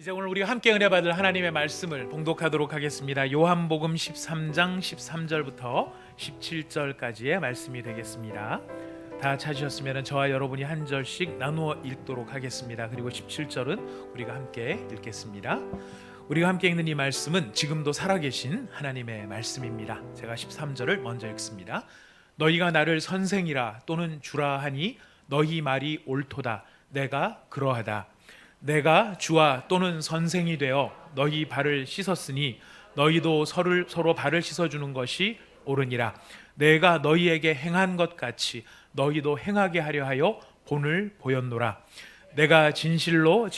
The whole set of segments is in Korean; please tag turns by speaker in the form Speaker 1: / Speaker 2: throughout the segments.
Speaker 1: 이제 오늘 우리가 함께 은혜 받을 하나님의 말씀을 봉독하도록 하겠습니다. 요한복음 13장 13절부터 17절까지의 말씀이 되겠습니다. 다 찾으셨으면 저와 여러분이 한 절씩 나누어 읽도록 하겠습니다. 그리고 17절은 우리가 함께 읽겠습니다. 우리가 함께 읽는 이 말씀은 지금도 살아계신 하나님의 말씀입니다. 제가 13절을 먼저 읽습니다. 너희가 나를 선생이라 또는 주라 하니 너희 말이 옳도다. 내가 그러하다. 내가 주와 또는 선생이 되어 너희 발을 씻었으니 너희도 서로 발을 씻어주는 것이 옳으니라. 내가 너희에게 행한 것 같이 너희도 행하게 하려 하여 본을 보였노라. 내가 진실로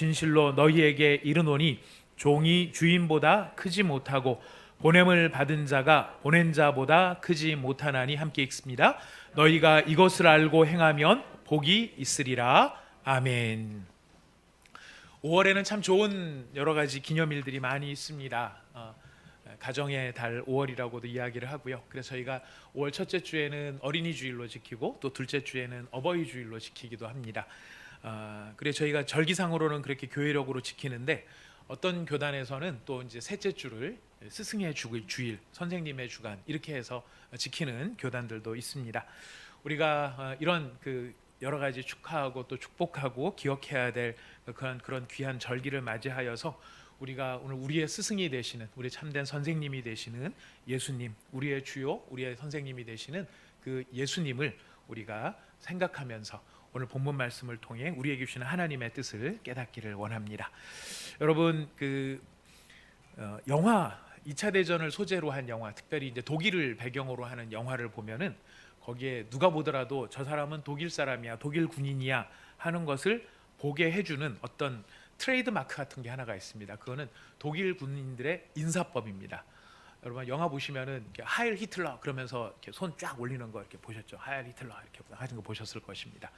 Speaker 1: 너희에게 이르노니 종이 주인보다 크지 못하고 보냄을 받은 자가 보낸 자보다 크지 못하나니. 함께 읽습니다. 너희가 이것을 알고 행하면 복이 있으리라. 아멘. 5월에는 참 좋은 여러 가지 기념일들이 많이 있습니다. 가정의 달 5월이라고도 이야기를 하고요. 그래서 저희가 5월 첫째 주에는 어린이 주일로 지키고 또 둘째 주에는 어버이 주일로 지키기도 합니다. 그래서 저희가 절기상으로는 그렇게 교회력으로 지키는데 어떤 교단에서는 또 이제 셋째 주를 스승의 주일, 선생님의 주간 이렇게 해서 지키는 교단들도 있습니다. 우리가 이런 여러 가지 축하하고 또 축복하고 기억해야 될 그런 귀한 절기를 맞이하여서 우리가 오늘 우리의 스승이 되시는, 우리 참된 선생님이 되시는 예수님, 우리의 주요, 우리의 선생님이 되시는 그 예수님을 우리가 생각하면서 오늘 본문 말씀을 통해 우리에게 주시는 하나님의 뜻을 깨닫기를 원합니다. 여러분, 영화 2차 대전을 소재로 한 영화, 특별히 이제 독일을 배경으로 하는 영화를 보면은 거기에 누가 보더라도 저 사람은 독일 사람이야, 독일 군인이야 하는 것을 보게 해주는 어떤 트레이드 마크 같은 게 하나가 있습니다. 그거는 독일 군인들의 인사법입니다. 여러분 영화 보시면은 하일 히틀러 그러면서 이렇게 손 쫙 올리는 거 이렇게 보셨죠? 하일 히틀러 이렇게 하는 거 보셨을 것입니다.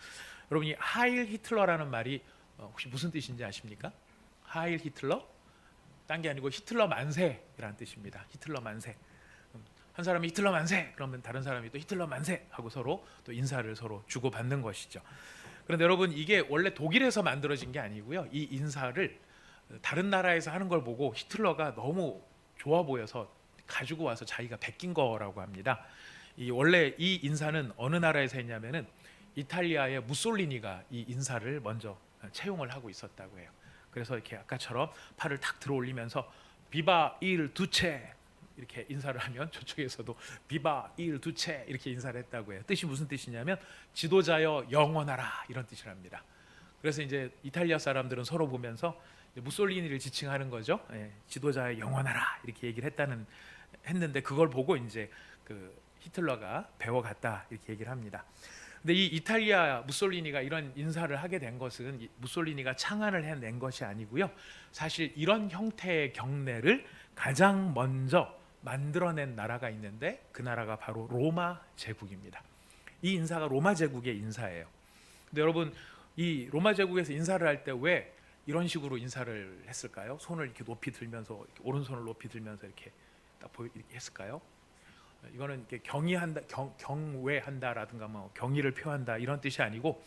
Speaker 1: 여러분이 하일 히틀러라는 말이 혹시 무슨 뜻인지 아십니까? 하일 히틀러? 딴 게 아니고 히틀러 만세라는 뜻입니다. 히틀러 만세. 한 사람이 히틀러 만세 그러면 다른 사람이 또 히틀러 만세 하고 서로 또 인사를 서로 주고받는 것이죠. 그런데 여러분 이게 원래 독일에서 만들어진 게 아니고요. 이 인사를 다른 나라에서 하는 걸 보고 히틀러가 너무 좋아 보여서 가지고 와서 자기가 베낀 거라고 합니다. 원래 이 인사는 어느 나라에서 했냐면은 이탈리아의 무솔리니가 이 인사를 먼저 채용을 하고 있었다고 해요. 그래서 이렇게 아까처럼 팔을 탁 들어 올리면서 비바 일 두체 이렇게 인사를 하면 저쪽에서도 비바 일 두체 이렇게 인사를 했다고 해요. 뜻이 무슨 뜻이냐면 지도자여 영원하라 이런 뜻이랍니다. 그래서 이제 이탈리아 사람들은 서로 보면서 무솔리니를 지칭하는 거죠. 지도자여 영원하라 이렇게 얘기를 했는데 그걸 보고 이제 히틀러가 배워갔다 이렇게 얘기를 합니다. 근데 이 이탈리아 무솔리니가 이런 인사를 하게 된 것은 무솔리니가 창안을 해낸 것이 아니고요. 사실 이런 형태의 경례를 가장 먼저 만들어낸 나라가 있는데 그 나라가 바로 로마 제국입니다. 이 인사가 로마 제국의 인사예요. 근데 여러분 이 로마 제국에서 인사를 할 때 왜 이런 식으로 인사를 했을까요? 손을 이렇게 높이 들면서 이렇게 오른손을 높이 들면서 이렇게 딱 이렇게 했을까요? 이거는 이렇게 경의한다, 경외한다라든가 뭐 경의를 표한다 이런 뜻이 아니고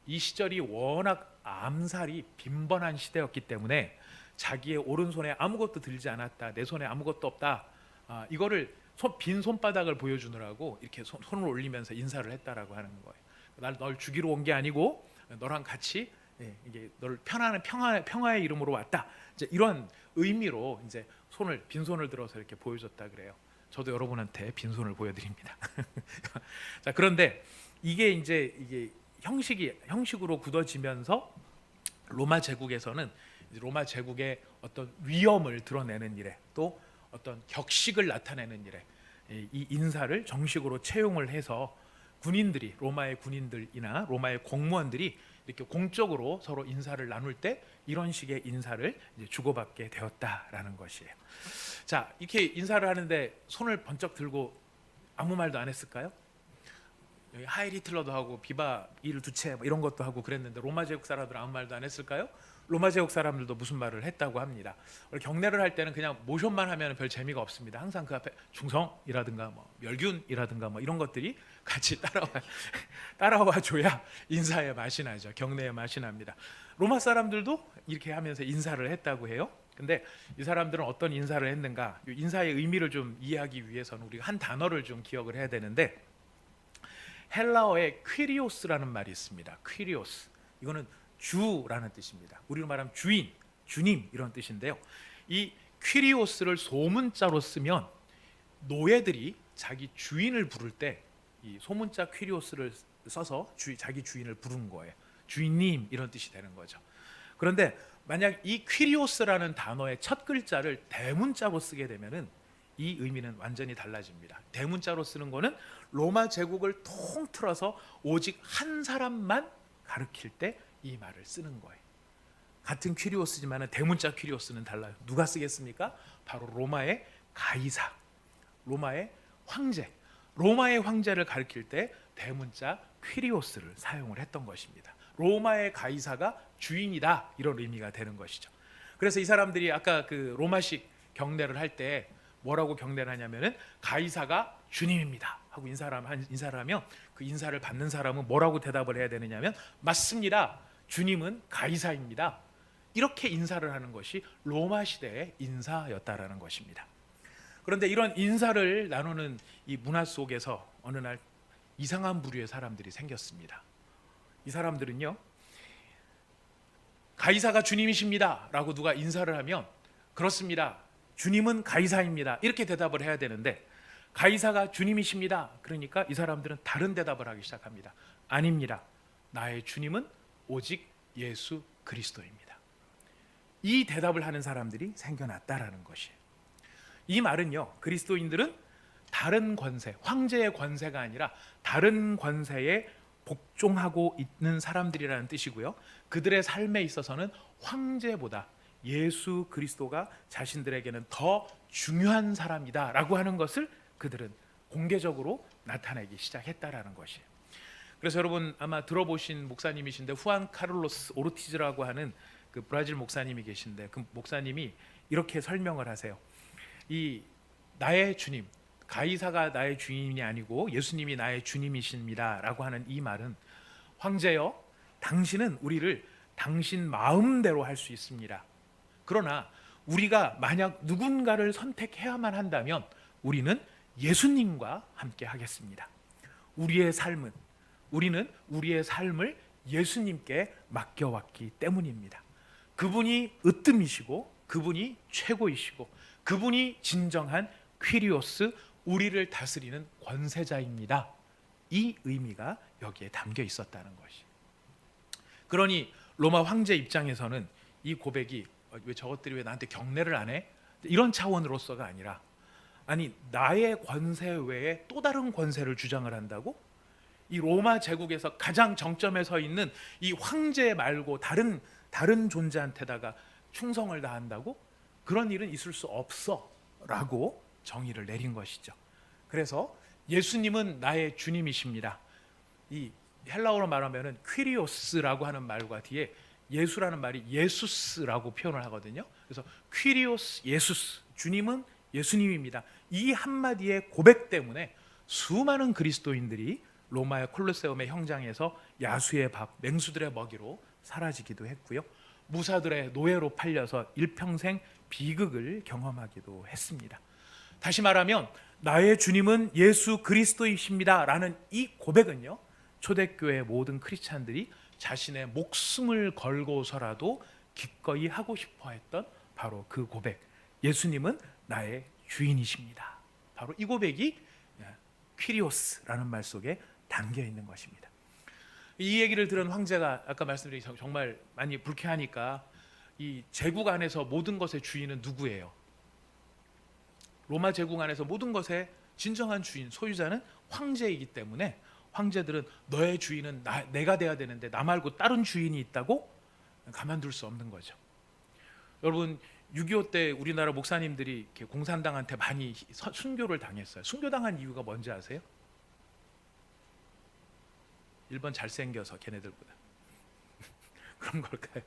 Speaker 1: 이 시절이 워낙 암살이 빈번한 시대였기 때문에 자기의 오른손에 아무것도 들지 않았다, 내 손에 아무것도 없다. 이거를 빈 손바닥을 보여주느라고 이렇게 손을 올리면서 인사를 했다라고 하는 거예요. 널 죽이러 온 게 아니고 너랑 같이 이게 널 편안한 평화의 이름으로 왔다. 이제 이런 의미로 이제 빈손을 들어서 이렇게 보여줬다 그래요. 저도 여러분한테 빈손을 보여드립니다. 자, 그런데 이게 형식으로 굳어지면서 로마 제국에서는 로마 제국의 어떤 위엄을 드러내는 일에 또 어떤 격식을 나타내는 일에 이 인사를 정식으로 채용을 해서 군인들이 로마의 군인들이나 로마의 공무원들이 이렇게 공적으로 서로 인사를 나눌 때 이런 식의 인사를 이제 주고받게 되었다라는 것이에요. 자, 이렇게 인사를 하는데 손을 번쩍 들고 아무 말도 안 했을까요? 여기 하일 히틀러도 하고 비바 일 두체 뭐 이런 것도 하고 그랬는데 로마 제국 사람들은 아무 말도 안 했을까요? 로마 제국 사람들도 무슨 말을 했다고 합니다. 경례를 할 때는 그냥 모션만 하면 별 재미가 없습니다. 항상 그 앞에 충성이라든가 뭐 멸균이라든가 뭐 이런 것들이 같이 따라와 줘야 인사의 맛이 나죠. 경례의 맛이 납니다. 로마 사람들도 이렇게 하면서 인사를 했다고 해요. 근데 이 사람들은 어떤 인사를 했는가? 이 인사의 의미를 좀 이해하기 위해서는 우리가 한 단어를 좀 기억을 해야 되는데, 헬라어에 퀴리오스라는 말이 있습니다. 퀴리오스. 이거는 주라는 뜻입니다. 우리로 말하면 주인, 주님 이런 뜻인데요. 이 퀴리오스를 소문자로 쓰면 노예들이 자기 주인을 부를 때 이 소문자 퀴리오스를 써서 자기 주인을 부른 거예요. 주인님 이런 뜻이 되는 거죠. 그런데 만약 이 퀴리오스라는 단어의 첫 글자를 대문자로 쓰게 되면은 이 의미는 완전히 달라집니다. 대문자로 쓰는 거는 로마 제국을 통틀어서 오직 한 사람만 가리킬 때 이 말을 쓰는 거예요. 같은 퀴리오스지만 대문자 퀴리오스는 달라요. 누가 쓰겠습니까? 바로 로마의 가이사, 로마의 황제, 로마의 황제를 가리킬 때 대문자 퀴리오스를 사용을 했던 것입니다. 로마의 가이사가 주인이다 이런 의미가 되는 것이죠. 그래서 이 사람들이 아까 그 로마식 경례를 할 때 뭐라고 경례를 하냐면은 가이사가 주님입니다 하고 인사를 하면 그 인사를 받는 사람은 뭐라고 대답을 해야 되느냐면 맞습니다. 주님은 가이사입니다. 이렇게 인사를 하는 것이 로마 시대의 인사였다라는 것입니다. 그런데 이런 인사를 나누는 이 문화 속에서 어느 날 이상한 부류의 사람들이 생겼습니다. 이 사람들은요, 가이사가 주님이십니다 라고 누가 인사를 하면 그렇습니다, 주님은 가이사입니다 이렇게 대답을 해야 되는데, 가이사가 주님이십니다 그러니까 이 사람들은 다른 대답을 하기 시작합니다. 아닙니다, 나의 주님은 오직 예수 그리스도입니다. 이 대답을 하는 사람들이 생겨났다라는 것이에요. 이 말은요, 그리스도인들은 다른 권세, 황제의 권세가 아니라 다른 권세에 복종하고 있는 사람들이라는 뜻이고요. 그들의 삶에 있어서는 황제보다 예수 그리스도가 자신들에게는 더 중요한 사람이다라고 하는 것을 그들은 공개적으로 나타내기 시작했다라는 것이에요. 그래서 여러분 아마 들어보신 목사님이신데 후안 카를로스 오르티즈라고 하는 그 브라질 목사님이 계신데, 그 목사님이 이렇게 설명을 하세요. 이 나의 주님, 가이사가 나의 주인이 아니고 예수님이 나의 주님이십니다라고 하는 이 말은, 황제여, 당신은 우리를 당신 마음대로 할 수 있습니다. 그러나 우리가 만약 누군가를 선택해야만 한다면 우리는 예수님과 함께 하겠습니다. 우리는 우리의 삶을 예수님께 맡겨왔기 때문입니다. 그분이 으뜸이시고 그분이 최고이시고 그분이 진정한 퀴리오스, 우리를 다스리는 권세자입니다. 이 의미가 여기에 담겨 있었다는 것이. 그러니 로마 황제 입장에서는 이 고백이 왜 저것들이 왜 나한테 경례를 안 해? 이런 차원으로서가 아니라, 아니 나의 권세 외에 또 다른 권세를 주장을 한다고? 이 로마 제국에서 가장 정점에 서 있는 이 황제 말고 다른 존재한테다가 충성을 다한다고? 그런 일은 있을 수 없어 라고 정의를 내린 것이죠. 그래서 예수님은 나의 주님이십니다. 이 헬라어로 말하면은 퀴리오스라고 하는 말과 뒤에 예수라는 말이 예수스라고 표현을 하거든요. 그래서 퀴리오스 예수스, 주님은 예수님입니다. 이 한마디의 고백 때문에 수많은 그리스도인들이 로마의 콜로세움의 형장에서 야수의 밥, 맹수들의 먹이로 사라지기도 했고요. 무사들의 노예로 팔려서 일평생 비극을 경험하기도 했습니다. 다시 말하면 나의 주님은 예수 그리스도이십니다 라는 이 고백은요, 초대교회 모든 크리스찬들이 자신의 목숨을 걸고서라도 기꺼이 하고 싶어 했던 바로 그 고백, 예수님은 나의 주인이십니다. 바로 이 고백이 퀴리오스라는 말 속에 담겨 있는 것입니다. 이 얘기를 들은 황제가 아까 말씀드린 정말 많이 불쾌하니까 이 제국 안에서 모든 것의 주인은 누구예요? 로마 제국 안에서 모든 것의 진정한 주인, 소유자는 황제이기 때문에 황제들은 너의 주인은 내가 돼야 되는데 나 말고 다른 주인이 있다고 가만둘 수 없는 거죠. 여러분 6.25 때 우리나라 목사님들이 이렇게 공산당한테 많이 순교를 당했어요. 순교당한 이유가 뭔지 아세요? 1번 잘생겨서 걔네들보다 그런 걸까요?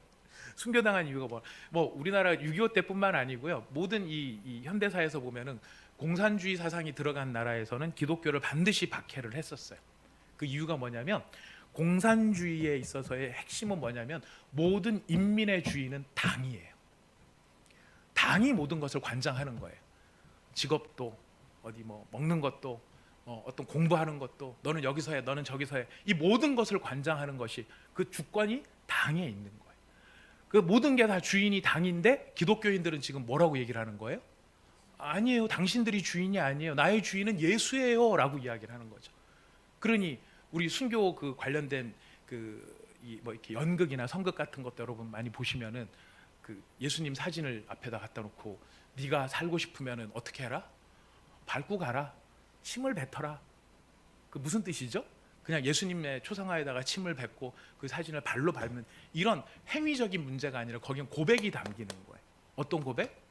Speaker 1: 순교당한 이유가 뭐 우리나라 6.25 때뿐만 아니고요, 모든 이 현대사에서 보면은 공산주의 사상이 들어간 나라에서는 기독교를 반드시 박해를 했었어요. 그 이유가 뭐냐면 공산주의에 있어서의 핵심은 뭐냐면 모든 인민의 주인은 당이에요. 당이 모든 것을 관장하는 거예요. 직업도 어디 뭐 먹는 것도 어떤 공부하는 것도 너는 여기서 해, 너는 저기서 해. 이 모든 것을 관장하는 것이 그 주권이 당에 있는 거예요. 그 모든 게 다 주인이 당인데 기독교인들은 지금 뭐라고 얘기를 하는 거예요? 아니에요. 당신들이 주인이 아니에요. 나의 주인은 예수예요라고 이야기를 하는 거죠. 그러니 우리 순교 그 관련된 뭐 이렇게 연극이나 성극 같은 것도 여러분 많이 보시면은 그 예수님 사진을 앞에다 갖다 놓고 네가 살고 싶으면은 어떻게 해라? 밟고 가라. 침을 뱉어라. 그 무슨 뜻이죠? 그냥 예수님의 초상화에다가 침을 뱉고 그 사진을 발로 밟는 이런 행위적인 문제가 아니라 거기엔 고백이 담기는 거예요. 어떤 고백?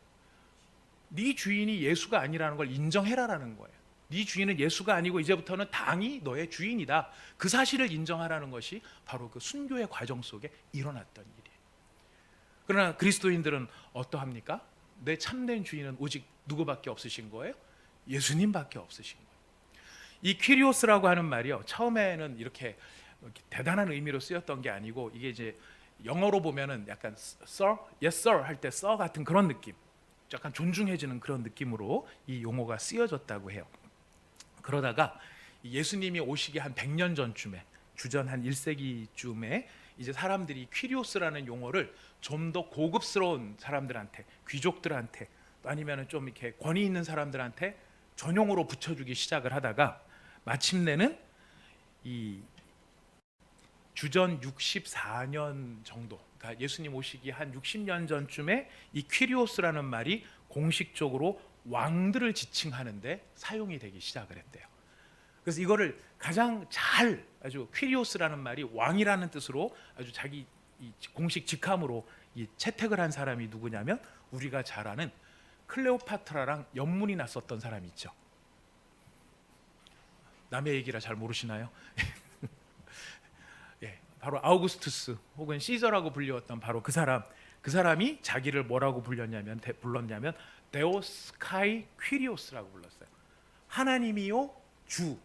Speaker 1: 네 주인이 예수가 아니라는 걸 인정해라라는 거예요. 네 주인은 예수가 아니고 이제부터는 당이 너의 주인이다. 그 사실을 인정하라는 것이 바로 그 순교의 과정 속에 일어났던 일이에요. 그러나 그리스도인들은 어떠합니까? 내 참된 주인은 오직 누구밖에 없으신 거예요? 예수님밖에 없으신 거예요. 이 퀴리오스라고 하는 말이요, 처음에는 이렇게 대단한 의미로 쓰였던 게 아니고 이게 이제 영어로 보면은 약간 sir, yes sir 할 때 sir 같은 그런 느낌, 약간 존중해지는 그런 느낌으로 이 용어가 쓰여졌다고 해요. 그러다가 예수님이 오시기 한 100년 전쯤에, 주전 한 1세기쯤에 이제 사람들이 퀴리오스라는 용어를 좀 더 고급스러운 사람들한테, 귀족들한테, 아니면 좀 이렇게 권위 있는 사람들한테 전용어로 붙여주기 시작을 하다가 마침내는 이 주전 64년 정도, 그러니까 예수님 오시기 한 60년 전쯤에 이 퀴리오스라는 말이 공식적으로 왕들을 지칭하는데 사용이 되기 시작을 했대요. 그래서 이거를 가장 잘, 아주 퀴리오스라는 말이 왕이라는 뜻으로 아주 자기 이 공식 직함으로 이 채택을 한 사람이 누구냐면 우리가 잘 아는 클레오파트라랑 연문이 났었던 사람이 있죠. 남의 얘기라 잘 모르시나요? 예, 바로 아우구스투스 혹은 시저라고 불리웠던 바로 그 사람이 자기를 뭐라고 불렀냐면 데오스 카이 퀴리오스라고 불렀어요. 하나님이요 주,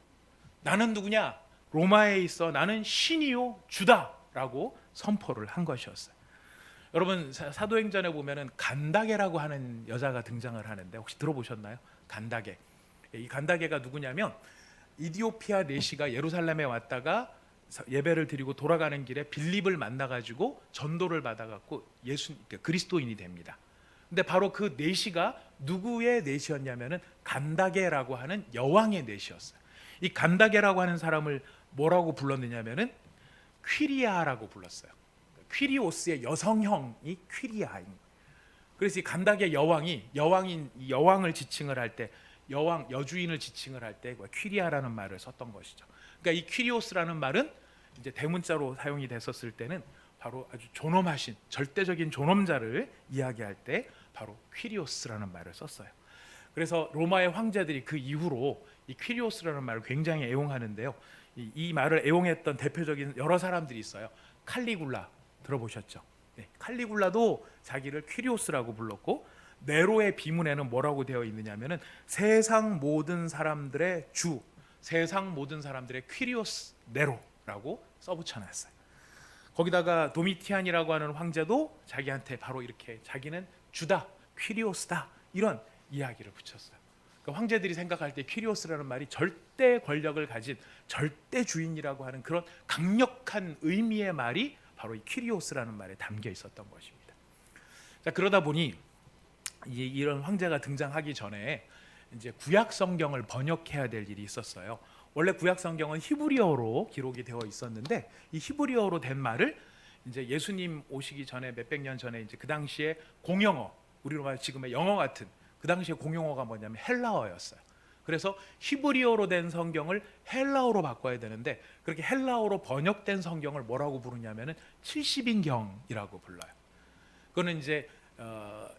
Speaker 1: 나는 누구냐? 로마에 있어 나는 신이요 주다라고 선포를 한 것이었어요. 여러분 사도행전에 보면은 간다게라고 하는 여자가 등장을 하는데 혹시 들어보셨나요? 간다게. 이 간다게가 누구냐면 이디오피아 내시가 예루살렘에 왔다가 예배를 드리고 돌아가는 길에 빌립을 만나가지고 전도를 받아갖고 그리스도인이 됩니다. 근데 바로 그 내시가 누구의 내시였냐면은 간다게라고 하는 여왕의 내시였어요. 이 간다게라고 하는 사람을 뭐라고 불렀느냐면은 퀴리아라고 불렀어요. 퀴리오스의 여성형이 퀴리아인 거예요. 그래서 이 간다게 여왕을 지칭을 할 때, 여주인을 지칭을 할 때 퀴리아라는 말을 썼던 것이죠. 그러니까 이 퀴리오스라는 말은 이제 대문자로 사용이 됐었을 때는 바로 아주 존엄하신 절대적인 존엄자를 이야기할 때 바로 퀴리오스라는 말을 썼어요. 그래서 로마의 황제들이 그 이후로 이 퀴리오스라는 말을 굉장히 애용하는데요. 이 말을 애용했던 대표적인 여러 사람들이 있어요. 칼리굴라 들어보셨죠? 네, 칼리굴라도 자기를 퀴리오스라고 불렀고, 네로의 비문에는 뭐라고 되어 있느냐면은 세상 모든 사람들의 주, 세상 모든 사람들의 퀴리오스 네로라고 써붙여놨어요. 거기다가 도미티안이라고 하는 황제도 자기한테 바로 이렇게 자기는 주다, 퀴리오스다 이런 이야기를 붙였어요. 그러니까 황제들이 생각할 때 퀴리오스라는 말이 절대 권력을 가진 절대 주인이라고 하는 그런 강력한 의미의 말이 바로 이 퀴리오스라는 말에 담겨 있었던 것입니다. 자, 그러다 보니 이런 황제가 등장하기 전에 이제 구약 성경을 번역해야 될 일이 있었어요. 원래 구약 성경은 히브리어로 기록이 되어 있었는데 이 히브리어로 된 말을 이제 예수님 오시기 전에 몇백 년 전에 이제 그 당시에 공용어, 우리로 말 지금의 영어 같은 그 당시에 공용어가 뭐냐면 헬라어였어요. 그래서 히브리어로 된 성경을 헬라어로 바꿔야 되는데 그렇게 헬라어로 번역된 성경을 뭐라고 부르냐면은 70인경이라고 불러요. 그거는 이제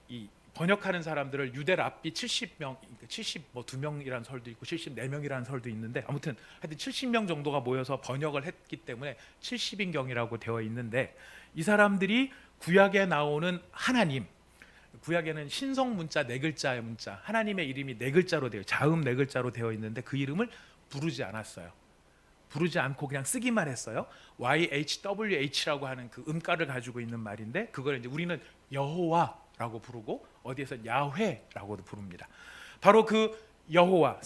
Speaker 1: 이 번역하는 사람들을 유대 랍비 70명, 72명이라는 설도 있고 74명이라는 설도 있는데 아무튼 하여튼 70명 정도가 모여서 번역을 했기 때문에 70인경이라고 되어 있는데 이 사람들이 구약에 나오는 하나님, 구약에는 신성 문자 네 글자의 문자, 하나님의 이름이 네 글자로 되어 자음 네 글자로 되어 있는데 그 이름을 부르지 않았어요. 부르지 않고 그냥 쓰기만 했어요. YHWH라고 하는 그 음가를 가지고 있는 말인데 그걸 이제 우리는 여호와라고 부르고 어디에서 야훼라고도 부릅니다. 바로 그 여호와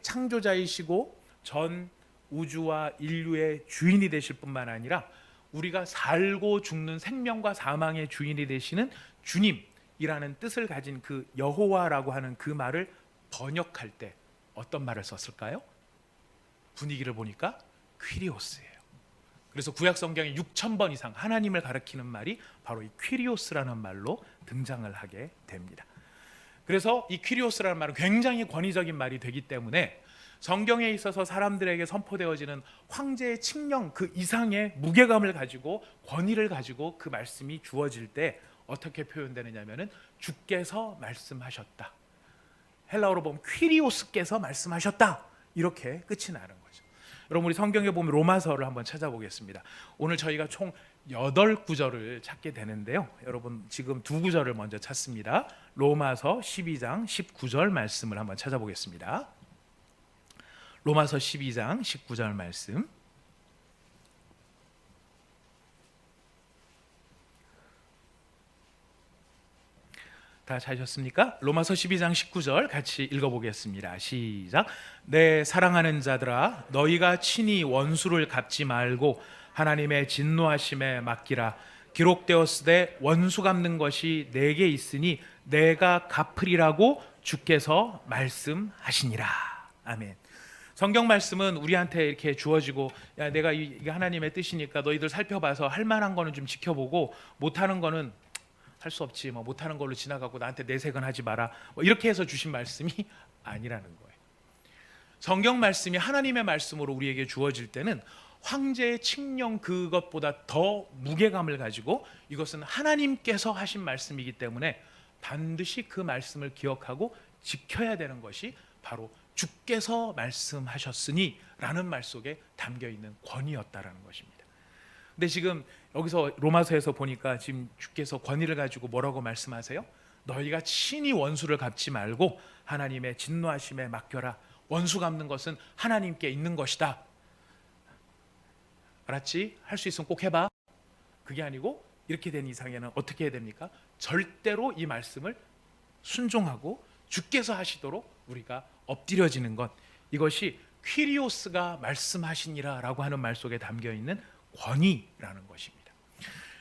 Speaker 1: 창조자이시고 전 우주와 인류의 주인이 되실 뿐만 아니라 우리가 살고 죽는 생명과 사망의 주인이 되시는 주님이라는 뜻을 가진 그 여호와라고 하는 그 말을 번역할 때 어떤 말을 썼을까요? 분위기를 보니까 퀴리오스예요. 그래서 구약 성경에 6,000번 이상 하나님을 가리키는 말이 바로 이 퀴리오스라는 말로 등장을 하게 됩니다. 그래서 이 퀴리오스라는 말은 굉장히 권위적인 말이 되기 때문에 성경에 있어서 사람들에게 선포되어지는 황제의 칙령 그 이상의 무게감을 가지고 권위를 가지고 그 말씀이 주어질 때 어떻게 표현되느냐면은 주께서 말씀하셨다. 헬라어로 보면 퀴리오스께서 말씀하셨다. 이렇게 끝이 나는 거죠. 여러분 우리 성경에 보면 로마서를 한번 찾아보겠습니다. 오늘 저희가 총 8구절을 찾게 되는데요. 여러분 지금 2구절을 먼저 찾습니다. 로마서 12장 19절 말씀을 한번 찾아보겠습니다. 로마서 12장 19절 말씀. 다 찾으셨습니까? 로마서 12장 19절 같이 읽어보겠습니다. 시작. 내 사랑하는 자들아 너희가 친히 원수를 갚지 말고 하나님의 진노하심에 맡기라. 기록되었으되 원수 갚는 것이 내게 있으니 내가 갚으리라고 주께서 말씀하시니라. 아멘. 성경 말씀은 우리한테 이렇게 주어지고 야 내가 이게 하나님의 뜻이니까 너희들 살펴봐서 할 만한 거는 좀 지켜보고 못하는 거는 할 수 없지 뭐 못하는 걸로 지나가고 나한테 내색은 하지 마라 뭐 이렇게 해서 주신 말씀이 아니라는 거예요. 성경 말씀이 하나님의 말씀으로 우리에게 주어질 때는 황제의 칙령 그것보다 더 무게감을 가지고 이것은 하나님께서 하신 말씀이기 때문에 반드시 그 말씀을 기억하고 지켜야 되는 것이 바로 주께서 말씀하셨으니 라는 말 속에 담겨있는 권위였다라는 것입니다. 근데 지금 여기서 로마서에서 보니까 지금 주께서 권위를 가지고 뭐라고 말씀하세요? 너희가 친히 원수를 갚지 말고 하나님의 진노하심에 맡겨라. 원수 갚는 것은 하나님께 있는 것이다. 알았지? 할 수 있으면 꼭 해봐. 그게 아니고 이렇게 된 이상에는 어떻게 해야 됩니까? 절대로 이 말씀을 순종하고 주께서 하시도록 우리가 엎드려지는 것, 이것이 퀴리오스가 말씀하시니라 라고 하는 말 속에 담겨있는 권위라는 것입니다.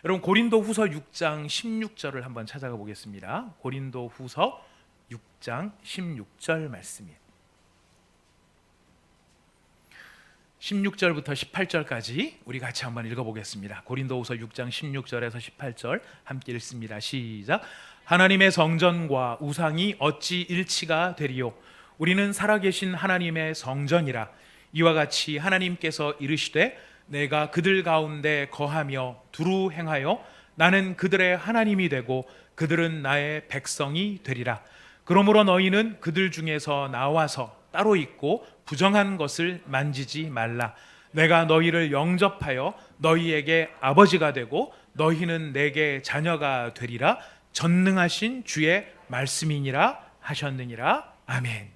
Speaker 1: 여러분 고린도후서 6장 16절을 한번 찾아가 보겠습니다. 고린도후서 6장 16절 말씀이에요. 16절부터 18절까지 우리 같이 한번 읽어보겠습니다. 고린도후서 6장 16절에서 18절 함께 읽습니다. 시작. 하나님의 성전과 우상이 어찌 일치가 되리요? 우리는 살아계신 하나님의 성전이라. 이와 같이 하나님께서 이르시되 내가 그들 가운데 거하며 두루 행하여 나는 그들의 하나님이 되고 그들은 나의 백성이 되리라. 그러므로 너희는 그들 중에서 나와서 따로 있고 부정한 것을 만지지 말라. 내가 너희를 영접하여 너희에게 아버지가 되고 너희는 내게 자녀가 되리라. 전능하신 주의 말씀이니라 하셨느니라. 아멘.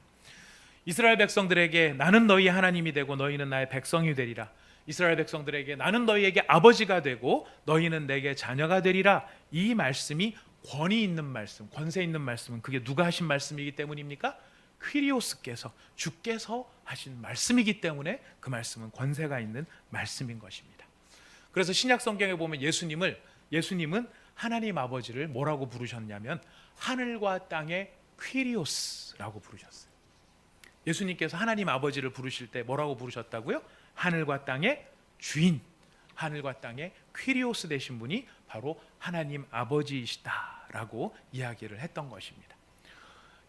Speaker 1: 이스라엘 백성들에게 나는 너희 하나님이 되고 너희는 나의 백성이 되리라. 이스라엘 백성들에게 나는 너희에게 아버지가 되고 너희는 내게 자녀가 되리라. 이 말씀이 권위 있는 말씀, 권세 있는 말씀은 그게 누가 하신 말씀이기 때문입니까? 퀴리오스께서 주께서 하신 말씀이기 때문에 그 말씀은 권세가 있는 말씀인 것입니다. 그래서 신약 성경에 보면 예수님은 하나님 아버지를 뭐라고 부르셨냐면 하늘과 땅의 퀴리오스라고 부르셨어요. 예수님께서 하나님 아버지를 부르실 때 뭐라고 부르셨다고요? 하늘과 땅의 주인, 하늘과 땅의 퀴리오스 되신 분이 바로 하나님 아버지이시다라고 이야기를 했던 것입니다.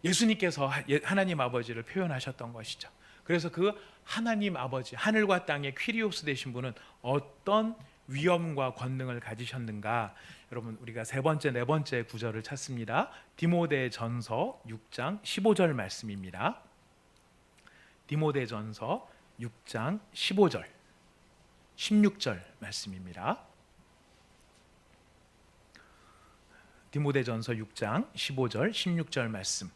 Speaker 1: 예수님께서 하나님 아버지를 표현하셨던 것이죠. 그래서 그 하나님 아버지, 하늘과 땅의 퀴리오스 되신 분은 어떤 위엄과 권능을 가지셨는가? 여러분 우리가 세 번째, 네 번째 구절을 찾습니다. 디모데전서 6장 15절 말씀입니다. 디모데전서 6장 15절 16절 말씀입니다. 디모데전서 6장 15절 16절 말씀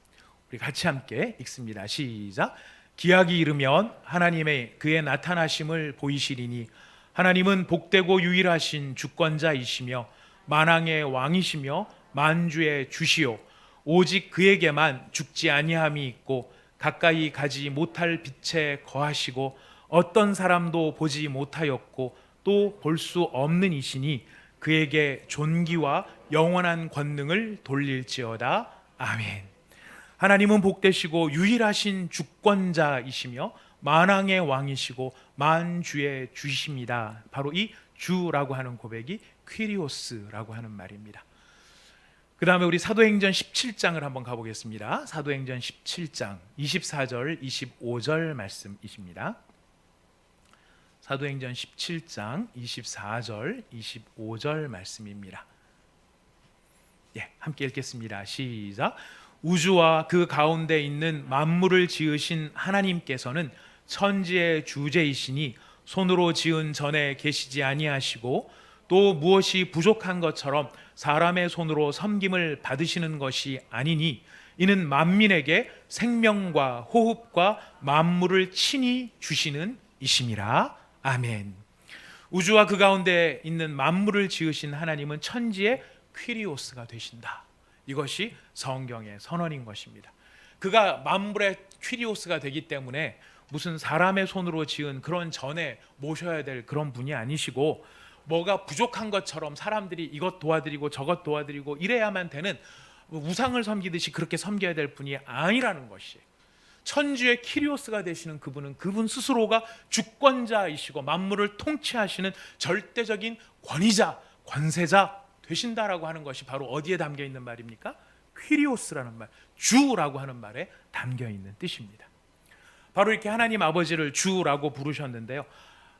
Speaker 1: 우리 같이 함께 읽습니다. 시작. 기약이 이르면 하나님의 그의 나타나심을 보이시리니 하나님은 복되고 유일하신 주권자이시며 만왕의 왕이시며 만주의 주시오 오직 그에게만 죽지 아니함이 있고 가까이 가지 못할 빛에 거하시고 어떤 사람도 보지 못하였고 또 볼 수 없는 이시니 그에게 존귀와 영원한 권능을 돌릴지어다. 아멘. 하나님은 복되시고 유일하신 주권자이시며 만왕의 왕이시고 만주의 주십니다. 바로 이 주라고 하는 고백이 퀴리오스라고 하는 말입니다. 그 다음에 우리 사도행전 17장을 한번 가보겠습니다. 사도행전 17장 24절 25절 말씀이십니다. 사도행전 17장 24절 25절 말씀입니다. 함께 읽겠습니다. 시작. 우주와 그 가운데 있는 만물을 지으신 하나님께서는 천지의 주제이시니 손으로 지은 전에 계시지 아니하시고 또 무엇이 부족한 것처럼 사람의 손으로 섬김을 받으시는 것이 아니니 이는 만민에게 생명과 호흡과 만물을 친히 주시는 이심이라. 아멘. 우주와 그 가운데 있는 만물을 지으신 하나님은 천지의 퀴리오스가 되신다. 이것이 성경의 선언인 것입니다. 그가 만물의 퀴리오스가 되기 때문에 무슨 사람의 손으로 지은 그런 전에 모셔야 될 그런 분이 아니시고 뭐가 부족한 것처럼 사람들이 이것 도와드리고 저것 도와드리고 이래야만 되는 우상을 섬기듯이 그렇게 섬겨야 될 분이 아니라는 것이 천주의 키리오스가 되시는 그분은 그분 스스로가 주권자이시고 만물을 통치하시는 절대적인 권위자, 권세자 되신다라고 하는 것이 바로 어디에 담겨 있는 말입니까? 퀴리오스라는 말, 주라고 하는 말에 담겨 있는 뜻입니다. 바로 이렇게 하나님 아버지를 주라고 부르셨는데요.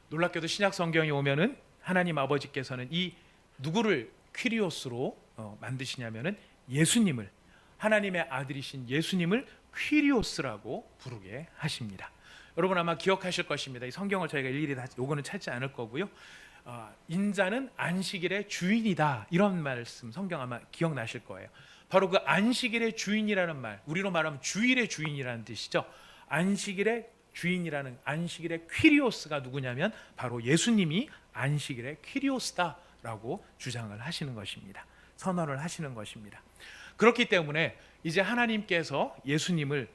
Speaker 1: 놀랍게도 신약 성경에 오면은 하나님 아버지께서는 이 누구를 퀴리오스로 만드시냐면은 예수님을, 하나님의 아들이신 예수님을 퀴리오스라고 부르게 하십니다. 여러분 아마 기억하실 것입니다. 이 성경을 저희가 일일이 다 요거는 찾지 않을 거고요. 인자는 안식일의 주인이다, 이런 말씀 성경 아마 기억나실 거예요. 바로 그 안식일의 주인이라는 말, 우리로 말하면 주일의 주인이라는 뜻이죠. 안식일의 주인이라는, 안식일의 퀴리오스가 누구냐면 바로 예수님이 안식일의 퀴리오스다라고 주장을 하시는 것입니다. 선언을 하시는 것입니다. 그렇기 때문에 이제 하나님께서 예수님을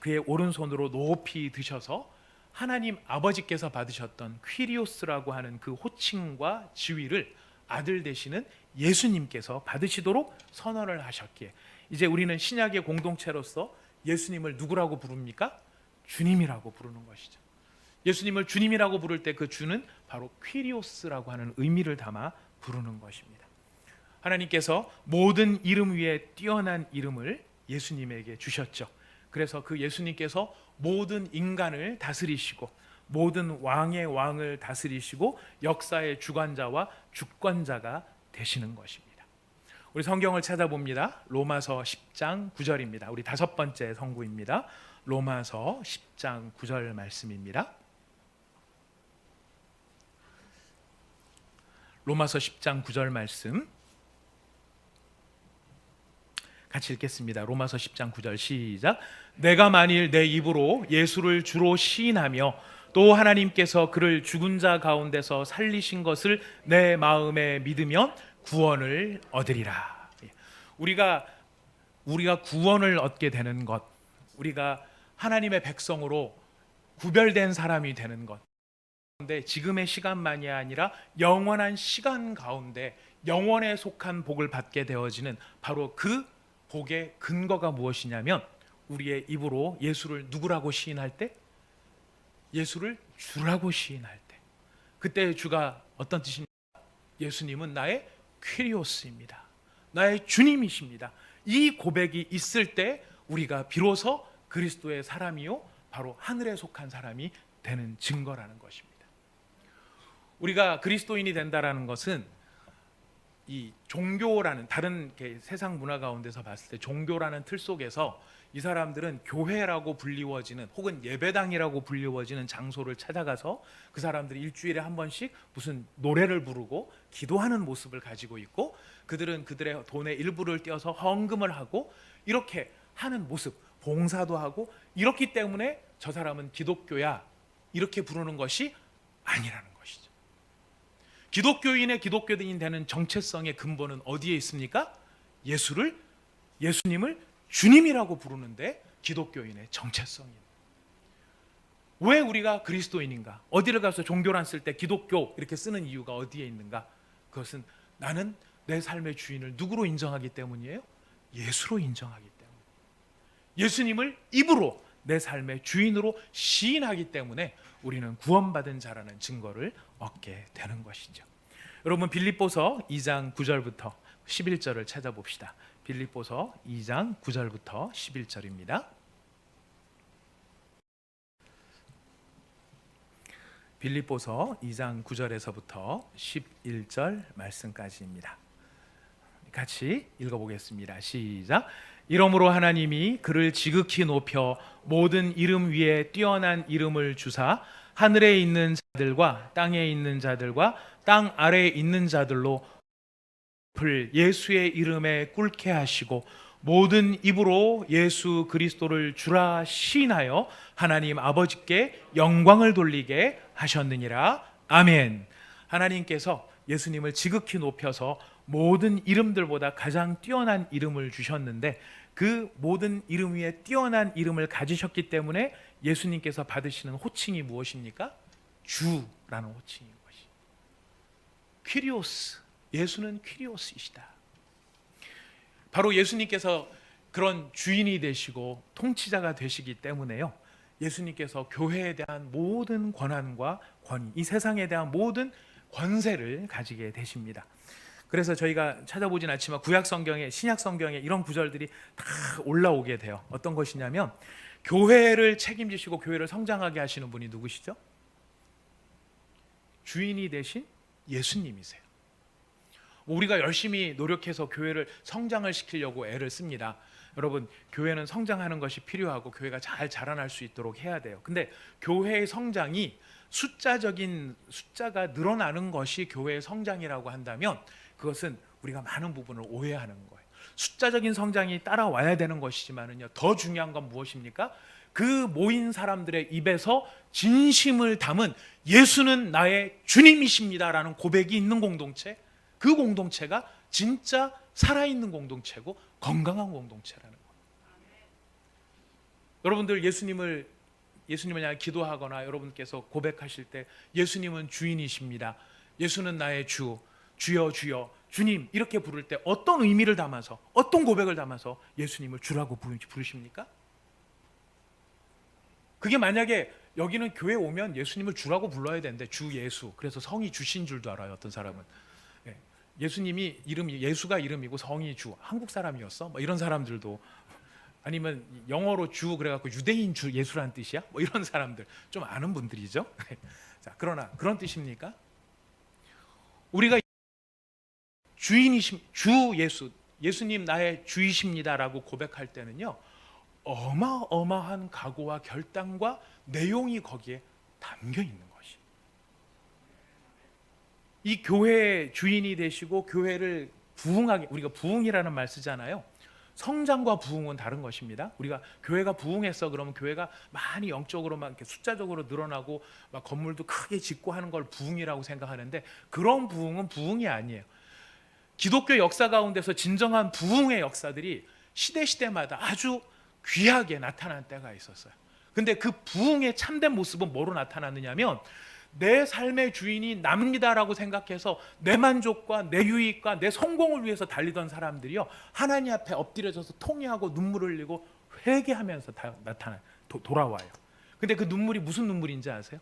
Speaker 1: 그의 오른손으로 높이 드셔서 하나님 아버지께서 받으셨던 퀴리오스라고 하는 그 호칭과 지위를 아들 되시는 예수님께서 받으시도록 선언을 하셨기에 이제 우리는 신약의 공동체로서 예수님을 누구라고 부릅니까? 주님이라고 부르는 것이죠. 예수님을 주님이라고 부를 때 그 주는 바로 퀴리오스라고 하는 의미를 담아 부르는 것입니다. 하나님께서 모든 이름 위에 뛰어난 이름을 예수님에게 주셨죠. 그래서 그 예수님께서 모든 인간을 다스리시고 모든 왕의 왕을 다스리시고 역사의 주관자와 주권자가 되시는 것입니다. 우리 성경을 찾아봅니다. 로마서 10장 9절입니다. 우리 다섯 번째 성구입니다. 로마서 10장 9절 말씀입니다. 로마서 10장 9절 말씀 같이 읽겠습니다. 로마서 10장 9절 시작. 내가 만일 내 입으로 예수를 주로 시인하며 또 하나님께서 그를 죽은 자 가운데서 살리신 것을 내 마음에 믿으면 구원을 얻으리라. 우리가 구원을 얻게 되는 것, 우리가 하나님의 백성으로 구별된 사람이 되는 것, 그런데 지금의 시간만이 아니라 영원한 시간 가운데 영원에 속한 복을 받게 되어지는 바로 그 복의 근거가 무엇이냐면 우리의 입으로 예수를 누구라고 시인할 때, 예수를 주라고 시인할 때, 그때 주가 어떤 뜻입니까? 예수님은 나의 퀴리오스입니다. 나의 주님이십니다. 이 고백이 있을 때 우리가 비로소 그리스도의 사람이요 바로 하늘에 속한 사람이 되는 증거라는 것입니다. 우리가 그리스도인이 된다라는 것은 이 종교라는 다른 세상 문화 가운데서 봤을 때 종교라는 틀 속에서 이 사람들은 교회라고 불리워지는 혹은 예배당이라고 불리워지는 장소를 찾아가서 그 사람들이 일주일에 한 번씩 무슨 노래를 부르고 기도하는 모습을 가지고 있고, 그들은 그들의 돈의 일부를 떼어서 헌금을 하고 이렇게 하는 모습, 봉사도 하고, 이렇기 때문에 저 사람은 기독교야 이렇게 부르는 것이 아니라는 것이죠. 기독교인의 기독교인이 되는 정체성의 근본은 어디에 있습니까? 예수님을 주님이라고 부르는데 기독교인의 정체성입니다. 왜 우리가 그리스도인인가? 어디를 가서 종교란 쓸 때 기독교 이렇게 쓰는 이유가 어디에 있는가? 그것은 나는 내 삶의 주인을 누구로 인정하기 때문이에요? 예수로 인정하기 때문에. 예수님을 입으로 내 삶의 주인으로 시인하기 때문에 우리는 구원받은 자라는 증거를 얻게 되는 것이죠. 여러분, 빌립보서 2장 9절부터 11절을 찾아봅시다. 빌립보서 2장 9절부터 11절입니다. 빌립보서 2장 9절에서부터 11절 말씀까지입니다. 같이 읽어보겠습니다. 시작. 이러므로 하나님이 그를 지극히 높여 모든 이름 위에 뛰어난 이름을 주사 하늘에 있는 자들과 땅에 있는 자들과 땅 아래에 있는 자들로 예수의 이름에 꿇게 하시고 모든 입으로 예수 그리스도를 주라 시인하여 하나님 아버지께 영광을 돌리게 하셨느니라. 아멘. 하나님께서 예수님을 지극히 높여서 모든 이름들보다 가장 뛰어난 이름을 주셨는데, 그 모든 이름 위에 뛰어난 이름을 가지셨기 때문에 예수님께서 받으시는 호칭이 무엇입니까? 주라는 호칭인 것이. 퀴리오스. 예수는 퀴리오스이시다. 바로 예수님께서 그런 주인이 되시고 통치자가 되시기 때문에요, 예수님께서 교회에 대한 모든 권한과 권위, 이 세상에 대한 모든 권세를 가지게 되십니다. 그래서 저희가 찾아보진 않지만 구약 성경에, 신약 성경에 이런 구절들이 다 올라오게 돼요. 어떤 것이냐면, 교회를 책임지시고 교회를 성장하게 하시는 분이 누구시죠? 주인이 되신 예수님이세요. 우리가 열심히 노력해서 교회를 성장을 시키려고 애를 씁니다. 여러분, 교회는 성장하는 것이 필요하고 교회가 잘 자라날 수 있도록 해야 돼요. 근데 교회의 성장이 숫자가 늘어나는 것이 교회의 성장이라고 한다면 그것은 우리가 많은 부분을 오해하는 거예요. 숫자적인 성장이 따라와야 되는 것이지만은요, 더 중요한 건 무엇입니까? 그 모인 사람들의 입에서 진심을 담은 예수는 나의 주님이십니다라는 고백이 있는 공동체, 그 공동체가 진짜 살아있는 공동체고 건강한 공동체라는 거예요. 여러분들 예수님을 향해 기도하거나 여러분께서 고백하실 때 예수님은 주인이십니다, 예수는 나의 주, 주여 주여 주님 이렇게 부를 때 어떤 의미를 담아서, 어떤 고백을 담아서 예수님을 주라고 부르십니까? 그게 만약에 여기는 교회 오면 예수님을 주라고 불러야 되는데 주 예수, 그래서 성이 주신 줄도 알아요. 어떤 사람은 예수님이 예수가 이름이고 성이 주, 한국 사람이었어? 뭐 이런 사람들도, 아니면 영어로 주 그래갖고 유대인 주 예수라는 뜻이야? 뭐 이런 사람들 좀 아는 분들이죠. 자, 그러나 그런 뜻입니까? 우리가 주 예수님 나의 주이십니다라고 고백할 때는요, 어마어마한 각오와 결단과 내용이 거기에 담겨 있는 것이. 이 교회의 주인이 되시고 교회를 부흥하게, 우리가 부흥이라는 말 쓰잖아요. 성장과 부흥은 다른 것입니다. 우리가 교회가 부흥했어 그러면 교회가 많이 영적으로 막 이렇게 숫자적으로 늘어나고 막 건물도 크게 짓고 하는 걸 부흥이라고 생각하는데, 그런 부흥은 부흥이 아니에요. 기독교 역사 가운데서 진정한 부흥의 역사들이 시대마다 아주 귀하게 나타난 때가 있었어요. 근데 그 부흥의 참된 모습은 뭐로 나타났느냐면, 내 삶의 주인이 납니다라고 생각해서 내 만족과 내 유익과 내 성공을 위해서 달리던 사람들이요, 하나님 앞에 엎드려져서 통회하고 눈물을 흘리고 회개하면서 돌아와요. 근데 그 눈물이 무슨 눈물인지 아세요?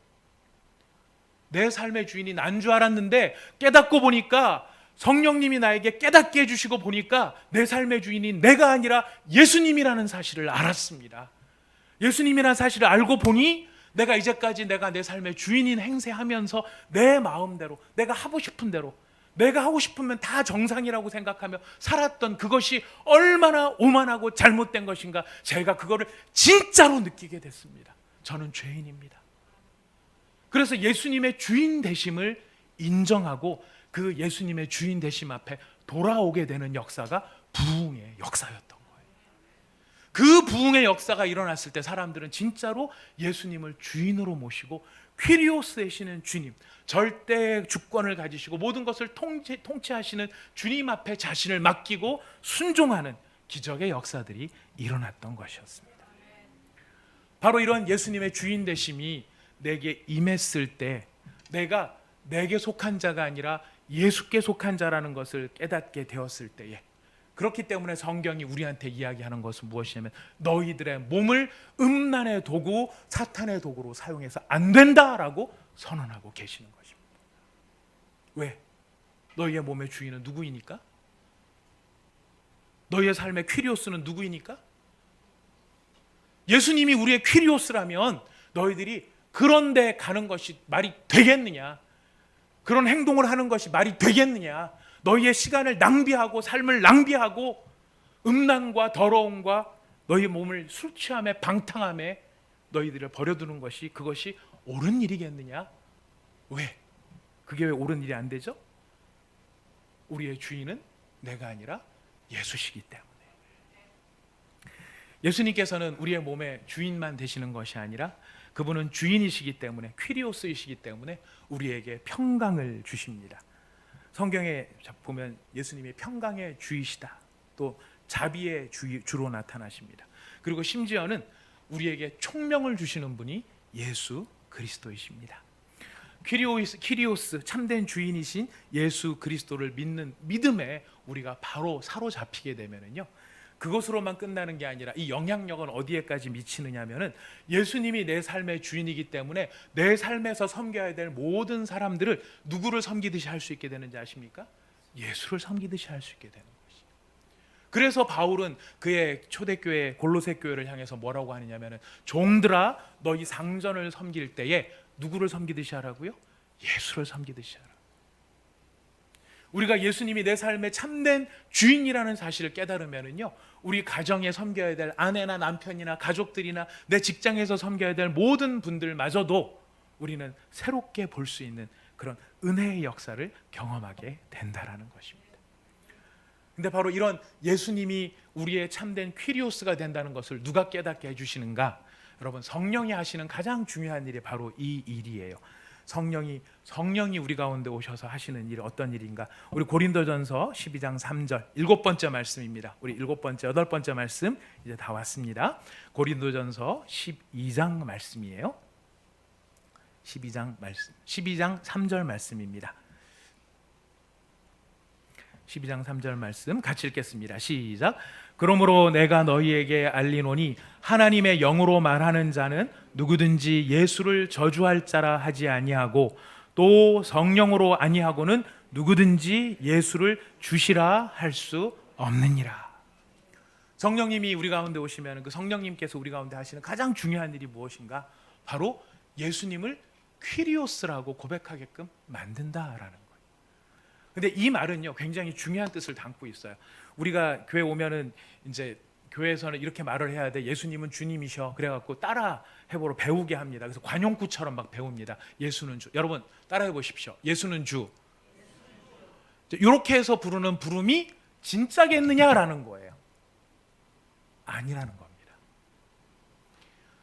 Speaker 1: 내 삶의 주인이 난 줄 알았는데 깨닫고 보니까, 성령님이 나에게 깨닫게 해주시고 보니까 내 삶의 주인이 내가 아니라 예수님이라는 사실을 알았습니다. 예수님이라는 사실을 알고 보니 내가 이제까지 내가 내 삶의 주인인 행세하면서 내 마음대로, 내가 하고 싶은 대로, 내가 하고 싶으면 다 정상이라고 생각하며 살았던 그것이 얼마나 오만하고 잘못된 것인가, 제가 그거를 진짜로 느끼게 됐습니다. 저는 죄인입니다. 그래서 예수님의 주인 되심을 인정하고 그 예수님의 주인 되심 앞에 돌아오게 되는 역사가 부흥의 역사였던 거예요. 그 부흥의 역사가 일어났을 때 사람들은 진짜로 예수님을 주인으로 모시고, 퀴리오스 되시는 주님, 절대 주권을 가지시고 모든 것을 통치하시는 주님 앞에 자신을 맡기고 순종하는 기적의 역사들이 일어났던 것이었습니다. 바로 이런 예수님의 주인 되심이 내게 임했을 때, 내가 내게 속한 자가 아니라 예수께 속한 자라는 것을 깨닫게 되었을 때에, 그렇기 때문에 성경이 우리한테 이야기하는 것은 무엇이냐면, 너희들의 몸을 음란의 도구, 사탄의 도구로 사용해서 안 된다라고 선언하고 계시는 것입니다. 왜? 너희의 몸의 주인은 누구이니까? 너희의 삶의 퀴리오스는 누구이니까? 예수님이 우리의 퀴리오스라면 너희들이 그런 데 가는 것이 말이 되겠느냐? 그런 행동을 하는 것이 말이 되겠느냐? 너희의 시간을 낭비하고 삶을 낭비하고 음란과 더러움과 너희 몸을 술 취함에 방탕함에 너희들을 버려두는 것이, 그것이 옳은 일이겠느냐? 왜? 그게 왜 옳은 일이 안 되죠? 우리의 주인은 내가 아니라 예수시기 때문에. 예수님께서는 우리의 몸의 주인만 되시는 것이 아니라 그분은 주인이시기 때문에, 퀴리오스이시기 때문에 우리에게 평강을 주십니다. 성경에 보면 예수님이 평강의 주이시다, 또 자비의 주로 나타나십니다. 그리고 심지어는 우리에게 총명을 주시는 분이 예수 그리스도이십니다. 퀴리오스, 참된 주인이신 예수 그리스도를 믿는 믿음에 우리가 바로 사로잡히게 되면은요, 그것으로만 끝나는 게 아니라 이 영향력은 어디에까지 미치느냐면은, 예수님이 내 삶의 주인이기 때문에 내 삶에서 섬겨야 될 모든 사람들을 누구를 섬기듯이 할 수 있게 되는지 아십니까? 예수를 섬기듯이 할 수 있게 되는 것이죠. 그래서 바울은 그의 초대교회 골로새 교회를 향해서 뭐라고 하느냐면은, 종들아 너희 상전을 섬길 때에 누구를 섬기듯이 하라고요? 예수를 섬기듯이 하라. 우리가 예수님이 내 삶의 참된 주인이라는 사실을 깨달으면은요, 우리 가정에 섬겨야 될 아내나 남편이나 가족들이나 내 직장에서 섬겨야 될 모든 분들마저도 우리는 새롭게 볼 수 있는 그런 은혜의 역사를 경험하게 된다라는 것입니다. 근데 바로 이런 예수님이 우리의 참된 퀴리오스가 된다는 것을 누가 깨닫게 해주시는가? 여러분, 성령이 하시는 가장 중요한 일이 바로 이 일이에요. 성령이 우리 가운데 오셔서 하시는 일이 어떤 일인가? 우리 고린도전서 12장 3절, 일곱 번째 말씀입니다. 우리 일곱 번째, 여덟 번째 말씀 이제 다 왔습니다. 고린도전서 12장 말씀이에요. 12장 말씀, 12장 3절 말씀입니다. 12장 3절 말씀 같이 읽겠습니다. 시작. 그러므로 내가 너희에게 알리노니 하나님의 영으로 말하는 자는 누구든지 예수를 저주할 자라 하지 아니하고, 또 성령으로 아니하고는 누구든지 예수를 주시라 할 수 없느니라. 성령님이 우리 가운데 오시면 그 성령님께서 우리 가운데 하시는 가장 중요한 일이 무엇인가? 바로 예수님을 퀴리오스라고 고백하게끔 만든다라는 거예요. 근데 이 말은요, 굉장히 중요한 뜻을 담고 있어요. 우리가 교회 오면은 이제 교회에서는 이렇게 말을 해야 돼. 예수님은 주님이셔. 그래갖고 따라 해보러 배우게 합니다. 그래서 관용구처럼 막 배웁니다. 예수는 주. 여러분 따라해 보십시오. 예수는 주. 이렇게 해서 부르는 부름이 진짜겠느냐라는 거예요. 아니라는 겁니다.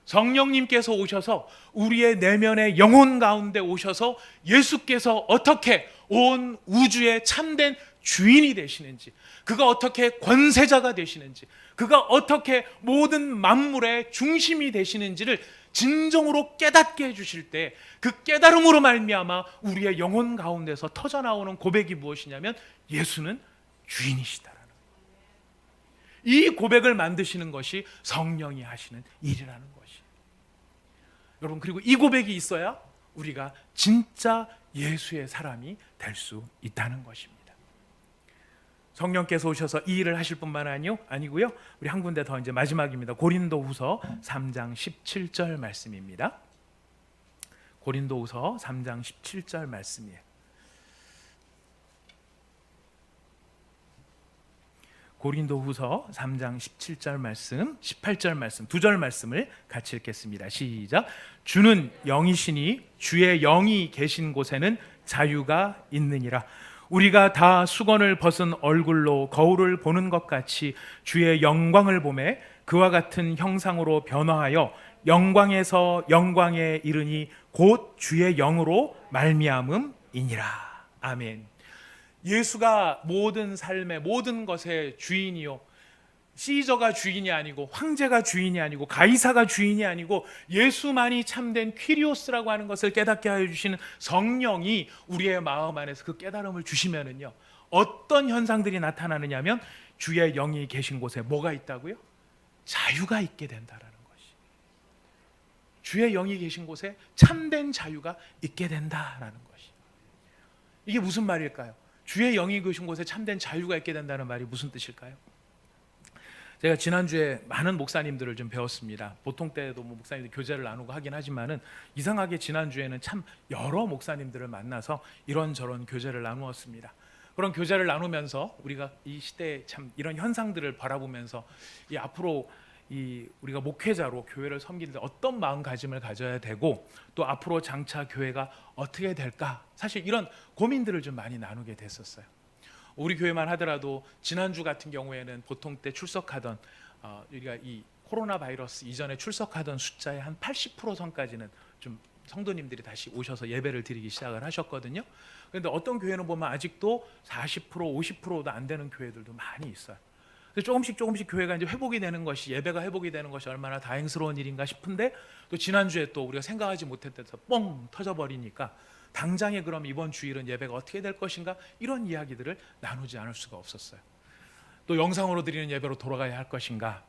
Speaker 1: 성령님께서 오셔서 우리의 내면의 영혼 가운데 오셔서 예수께서 어떻게 온 우주의 참된 주인이 되시는지, 그가 어떻게 권세자가 되시는지, 그가 어떻게 모든 만물의 중심이 되시는지를 진정으로 깨닫게 해주실 때, 그 깨달음으로 말미암아 우리의 영혼 가운데서 터져나오는 고백이 무엇이냐면, 예수는 주인이시다라는 거예요. 이 고백을 만드시는 것이 성령이 하시는 일이라는 것이에요. 여러분, 그리고 이 고백이 있어야 우리가 진짜 예수의 사람이 될 수 있다는 것입니다. 성령께서 오셔서 이 일을 하실 뿐만 아니고요. 우리 한 군데 더, 이제 마지막입니다. 고린도후서 3장 17절 말씀입니다. 고린도후서 3장 17절 말씀이에요. 고린도후서 3장 17절 말씀, 18절 말씀, 두 절 말씀을 같이 읽겠습니다. 시작. 주는 영이시니 주의 영이 계신 곳에는 자유가 있느니라. 우리가 다 수건을 벗은 얼굴로 거울을 보는 것 같이 주의 영광을 보매 그와 같은 형상으로 변화하여 영광에서 영광에 이르니 곧 주의 영으로 말미암음이니라. 아멘. 예수가 모든 삶의 모든 것의 주인이요, 시저가 주인이 아니고 황제가 주인이 아니고 가이사가 주인이 아니고 예수만이 참된 퀴리오스라고 하는 것을 깨닫게 하여 주시는 성령이 우리의 마음 안에서 그 깨달음을 주시면은요, 어떤 현상들이 나타나느냐면 주의 영이 계신 곳에 뭐가 있다고요? 자유가 있게 된다라는 것이. 주의 영이 계신 곳에 참된 자유가 있게 된다라는 것이. 이게 무슨 말일까요? 주의 영이 계신 곳에 참된 자유가 있게 된다는 말이 무슨 뜻일까요? 제가 지난주에 많은 목사님들을 좀 배웠습니다. 보통 때도 뭐 목사님들 교제를 나누고 하긴 하지만은 이상하게 지난주에는 참 여러 목사님들을 만나서 이런저런 교제를 나누었습니다. 그런 교제를 나누면서 우리가 이 시대에 참 이런 현상들을 바라보면서 이 앞으로 우리가 목회자로 교회를 섬기는데 어떤 마음가짐을 가져야 되고 또 앞으로 장차 교회가 어떻게 될까, 사실 이런 고민들을 좀 많이 나누게 됐었어요. 우리 교회만 하더라도 지난주 같은 경우에는 보통 때 출석하던 우리가 이 코로나 바이러스 이전에 출석하던 숫자의 한 80% 선까지는 좀 성도님들이 다시 오셔서 예배를 드리기 시작을 하셨거든요. 그런데 어떤 교회는 보면 아직도 40%, 50%도 안 되는 교회들도 많이 있어요. 조금씩 교회가 이제 회복이 되는 것이, 예배가 회복이 되는 것이 얼마나 다행스러운 일인가 싶은데, 또 지난주에 또 우리가 생각하지 못했던 데서 뻥 터져버리니까 당장에 그럼 이번 주일은 예배가 어떻게 될 것인가, 이런 이야기들을 나누지 않을 수가 없었어요. 또 영상으로 드리는 예배로 돌아가야 할 것인가.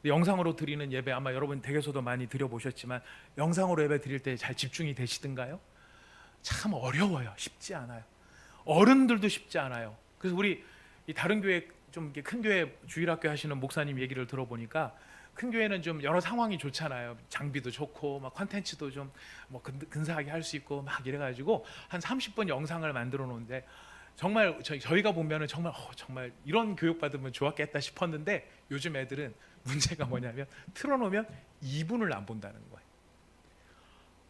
Speaker 1: 영상으로 드리는 예배 아마 여러분 댁에서도 많이 드려보셨지만 영상으로 예배 드릴 때 잘 집중이 되시던가요? 참 어려워요. 쉽지 않아요. 어른들도 쉽지 않아요. 그래서 우리 이 다른 교회, 좀 큰 교회 주일학교 하시는 목사님 얘기를 들어보니까 큰 교회는 좀 여러 상황이 좋잖아요. 장비도 좋고 막 콘텐츠도 좀 뭐 근사하게 할 수 있고 막 이래가지고 한 30분 영상을 만들어 놓은데, 정말 저희가 보면은 정말 이런 교육 받으면 좋았겠다 싶었는데, 요즘 애들은 문제가 뭐냐면 틀어놓으면 2분을 안 본다는 거예요.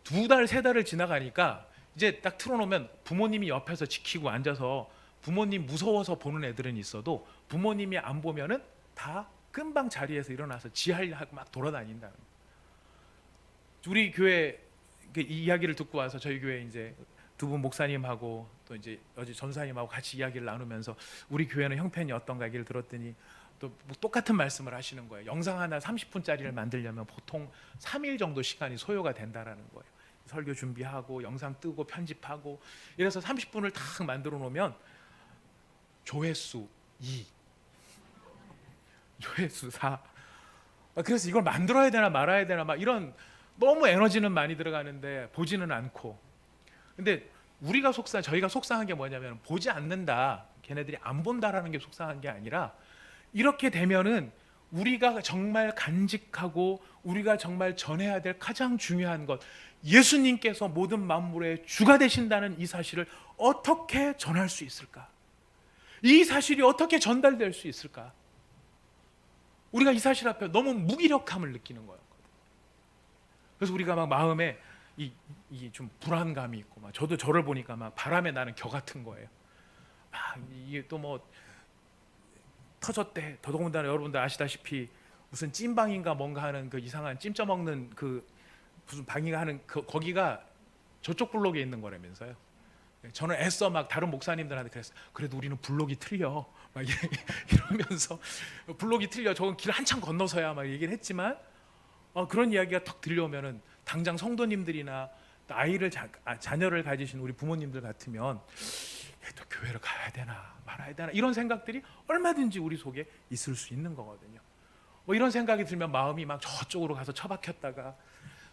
Speaker 1: 2달, 3달을 지나가니까 이제 딱 틀어놓으면 부모님이 옆에서 지키고 앉아서 부모님 무서워서 보는 애들은 있어도 부모님이 안 보면은 다 금방 자리에서 일어나서 지하일하고 막 돌아다닌다는 거예요. 우리 교회 이 이야기를 듣고 와서 저희 교회 이제 두 분 목사님하고 또 이제 어제 전사님하고 같이 이야기를 나누면서 우리 교회는 형편이 어떤가 얘기를 들었더니 또 똑같은 말씀을 하시는 거예요. 영상 하나 30분짜리를 만들려면 보통 3일 정도 시간이 소요가 된다라는 거예요. 설교 준비하고 영상 뜨고 편집하고 이래서 30분을 딱 만들어 놓으면 조회수 2, 조회수 4. 그래서 이걸 만들어야 되나 말아야 되나 막 이런, 너무 에너지는 많이 들어가는데 보지는 않고. 근데 저희가 속상한 게 뭐냐면 보지 않는다, 걔네들이 안 본다라는 게 속상한 게 아니라, 이렇게 되면은 우리가 정말 간직하고 우리가 정말 전해야 될 가장 중요한 것, 예수님께서 모든 만물의 주가 되신다는 이 사실을 어떻게 전할 수 있을까? 이 사실이 어떻게 전달될 수 있을까? 우리가 이 사실 앞에 너무 무기력함을 느끼는 거예요. 그래서 우리가 막 마음에 이 좀 불안감이 있고, 막 저도 저를 보니까 막 바람에 나는 겨 같은 거예요. 막 이게 또 뭐 터졌대. 더더군다나 여러분들 아시다시피 무슨 찐방인가 뭔가 하는 그 이상한 찜쪄 먹는 그 무슨 방인가 하는 거기가 저쪽 블록에 있는 거라면서요. 저는 애써 막 다른 목사님들한테 그랬어요. 그래도 우리는 블록이 틀려. 막 이러면서 블록이 틀려. 저건 길 한참 건너서야 막 얘기를 했지만, 그런 이야기가 턱 들려오면은 당장 성도님들이나 자녀를 가지신 우리 부모님들 같으면 또 교회를 가야 되나 말아야 되나, 이런 생각들이 얼마든지 우리 속에 있을 수 있는 거거든요. 뭐 이런 생각이 들면 마음이 막 저쪽으로 가서 처박혔다가,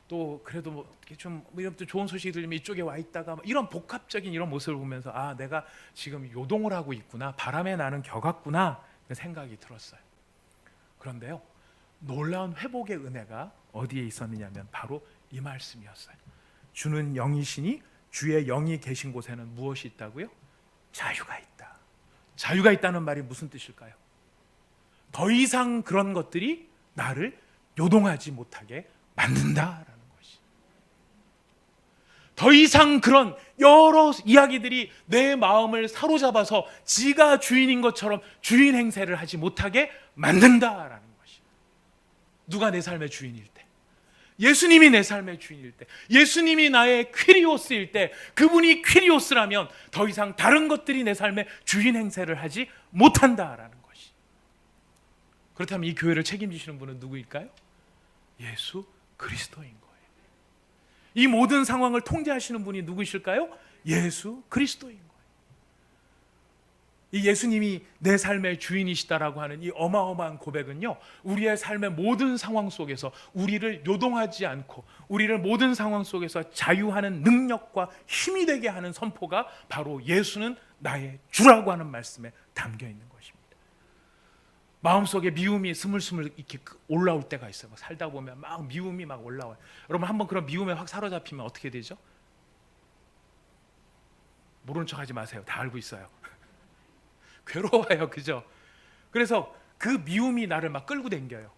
Speaker 1: 또 그래도 뭐 좀 좋은 소식이 들리면 이쪽에 와 있다가, 이런 복합적인 이런 모습을 보면서 내가 지금 요동을 하고 있구나, 바람에 나는 겨 같구나 생각이 들었어요. 그런데요, 놀라운 회복의 은혜가 어디에 있었느냐면 바로 이 말씀이었어요. 주는 영이시니 주의 영이 계신 곳에는 무엇이 있다고요? 자유가 있다. 자유가 있다는 말이 무슨 뜻일까요? 더 이상 그런 것들이 나를 요동하지 못하게 만든다라는 것이. 더 이상 그런 여러 이야기들이 내 마음을 사로잡아서 지가 주인인 것처럼 주인 행세를 하지 못하게 만든다라는 것이. 누가 내 삶의 주인일 때, 예수님이 내 삶의 주인일 때, 예수님이 나의 퀴리오스일 때, 그분이 퀴리오스라면 더 이상 다른 것들이 내 삶의 주인 행세를 하지 못한다라는 것이. 그렇다면 이 교회를 책임지시는 분은 누구일까요? 예수 그리스도인 거예요. 이 모든 상황을 통제하시는 분이 누구이실까요? 예수 그리스도인 거예요. 이 예수님이 내 삶의 주인이시다라고 하는 이 어마어마한 고백은요, 우리의 삶의 모든 상황 속에서 우리를 요동하지 않고 우리를 모든 상황 속에서 자유하는 능력과 힘이 되게 하는 선포가 바로 예수는 나의 주라고 하는 말씀에 담겨 있는 것입니다. 마음속에 미움이 스물스물 이렇게 올라올 때가 있어요. 막 살다 보면 막 미움이 막 올라와요. 여러분 한번 그런 미움에 확 사로잡히면 어떻게 되죠? 모르는 척 하지 마세요. 다 알고 있어요. 괴로워요, 그죠? 그래서 그 미움이 나를 막 끌고 댕겨요.